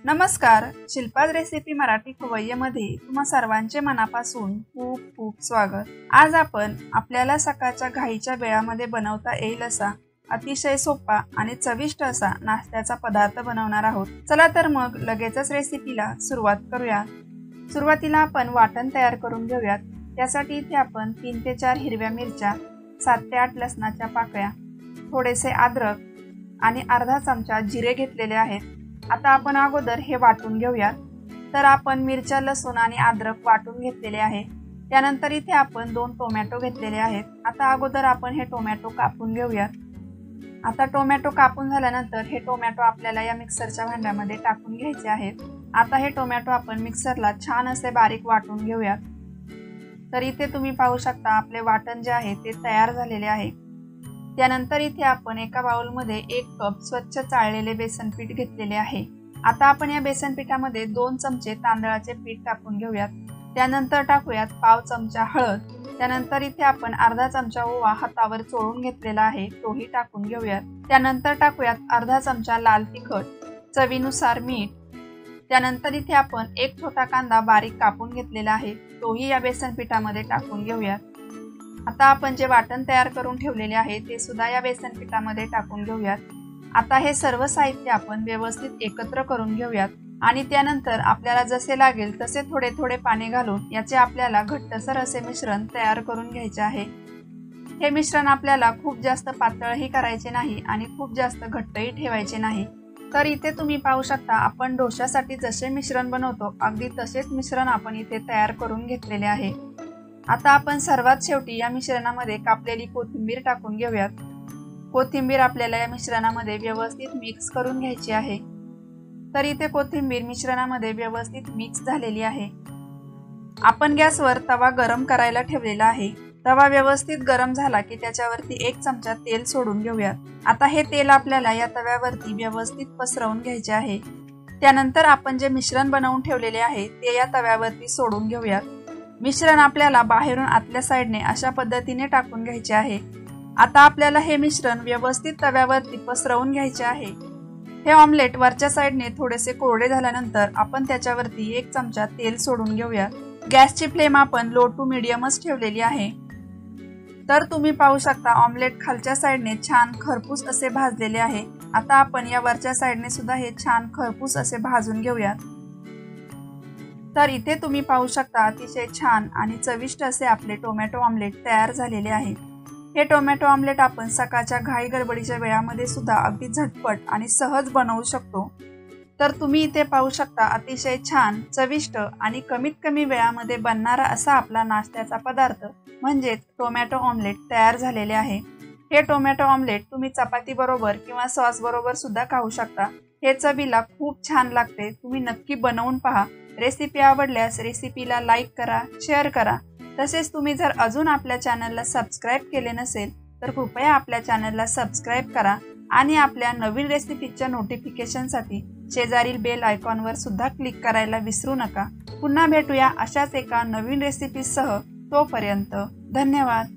नमस्कार, शिल्पाज रेसिपी मराठी खवय्येमध्ये तुम्हा सर्वांचे मनापासून खूप खूप स्वागत। आज आपण आपल्याला सकाळच्या घाईच्या वेळामध्ये बनवता येईल असा अतिशय सोपा आणि चविष्ट असा नाश्त्याचा पदार्थ बनवणार आहोत। चला तर मग लगेचच रेसिपीला सुरुवात करूया। सुरुवातीला आपण वाटण तयार करून घेऊयात। त्यासाठी इथे आपण 3 ते 4 हिरव्या मिरच्या, 7 ते 8 लसणाच्या पाकळ्या, थोडेसे अद्रक आणि अर्धा चमचा जिरे घेतलेले आहेत। आता आपण अगोदर हे वाटून घेऊयात। तर आपण मिरच्या, लसूण आणि अद्रक वाटून घेतलेले आहे। त्यानंतर इथे आपण 2 टोमॅटो घेतलेले आहेत। आता अगोदर आपण हे टोमॅटो कापून घेऊयात। आता टोमॅटो कापून झाल्यानंतर हे टोमॅटो आपल्याला या मिक्सरच्या भांड्यामध्ये टाकून घ्यायचे आहेत। आता हे टोमॅटो आपण मिक्सरला छान असे बारीक वाटून घेऊयात। तर इथे तुम्ही पाहू शकता आपले वाटण जे आहे ते तयार झालेले आहे। त्यानंतर इथे आपण एका बाउलमध्ये 1 कप स्वच्छ चाळलेले बेसन पीठ घेतलेले आहे। आता आपण या बेसन पिठामध्ये 2 चमचे तांदळाचे पीठ टाकून घेऊयात। त्यानंतर टाकूयात पाव चमचा हळद। त्यानंतर इथे आपण अर्धा चमचा ओवा हातावर चोळून घेतलेला आहे, तोही टाकून घेऊयात। त्यानंतर टाकूयात अर्धा चमचा लाल तिखट, चवीनुसार मीठ। त्यानंतर इथे आपण 1 छोटा कांदा बारीक कापून घेतलेला आहे, तोही या बेसन पिठामध्ये टाकून घेऊयात। आता आपण जे वाटण तयार करून ठेवलेले आहे ते सुद्धा या बेसन पिठामध्ये टाकून घेऊयात। आता हे सर्व साहित्य आपण व्यवस्थित एकत्र करून घेऊयात आणि त्यानंतर आपल्याला जसे लागेल तसे थोडे थोडे पाणी घालून याचे आपल्याला घट्टसर असे मिश्रण तयार करून घ्यायचे आहे। हे मिश्रण आपल्याला खूप जास्त पातळही करायचे नाही आणि खूप जास्त घट्टही ठेवायचे नाही। तर इथे तुम्ही पाहू शकता आपण डोश्यासाठी जसे मिश्रण बनवतो अगदी तसेच मिश्रण आपण इथे तयार करून घेतलेले आहे। आता आपण सर्वात शेवटी या मिश्रणामध्ये कापलेली कोथिंबीर टाकून घेऊयात। कोथिंबीर आपल्याला या मिश्रणामध्ये व्यवस्थित मिक्स करून घ्यायची आहे। तर इथे कोथिंबीर मिश्रणामध्ये व्यवस्थित मिक्स झालेली आहे। आपण गॅसवर तवा गरम करायला ठेवलेला आहे। तवा व्यवस्थित गरम झाला की त्याच्यावरती 1 चमचा तेल सोडून घेऊयात। आता हे तेल आपल्याला या तव्यावरती व्यवस्थित पसरवून घ्यायचे आहे। त्यानंतर आपण जे मिश्रण बनवून ठेवलेले आहे ते या तव्यावरती सोडून घेऊयात। मिश्रण आपल्याला बाहेरून आतल्या साइडने अशा पद्धतीने टाकून घ्यायचे आहे। आता आपल्याला हे मिश्रण व्यवस्थित तव्यावरती पसरवून घ्यायचे आहे। हे ऑमलेट वरच्या साइडने थोडेसे कोरडे झाल्यानंतर आपण त्याच्यावरती 1 चमचा तेल सोडून घेऊया। गॅसची फ्लेम आपण लो टू मीडियमच ठेवलेली आहे। तर तुम्ही पाहू शकता ऑमलेट खालच्या साइडने छान खरपूस असे भाजलेले आहे। आता आपण या वरच्या साइडने सुद्धा हे छान खरपूस असे भाजून घेऊयात। तर इथे तुम्ही पाहू शकता अतिशय छान आणि चविष्ट असे आपले टोमॅटो ऑमलेट तयार झालेले आहे। हे टोमॅटो ऑमलेट आपण सकाळच्या घाई गडबडीच्या वेळामध्ये सुद्धा अगदी झटपट आणि सहज बनवू शकतो। तर तुम्ही इथे पाहू शकता अतिशय छान, चविष्ट आणि कमीत कमी वेळामध्ये बनणारा असा आपला नाश्त्याचा पदार्थ म्हणजे टोमॅटो ऑमलेट तयार झालेले आहे। हे टोमॅटो ऑमलेट तुम्ही चपाती बरोबर किंवा सॉस बरोबर सुद्धा खाऊ शकता। हे चवीला खूप छान लागते। तुम्ही नक्की बनवून पहा। रेसिपी आवडल्यास रेसिपीला लाईक करा, शेअर करा। तसेच तुम्ही जर अजून आपल्या चॅनलला सबस्क्राईब केले नसेल तर कृपया आपल्या चॅनलला सबस्क्राईब करा आणि आपल्या नवीन रेसिपीच्या नोटिफिकेशनसाठी शेजारील बेल आयकॉनवर सुद्धा क्लिक करायला विसरू नका। पुन्हा भेटूया अशाच एका नवीन रेसिपीसह। तोपर्यंत धन्यवाद।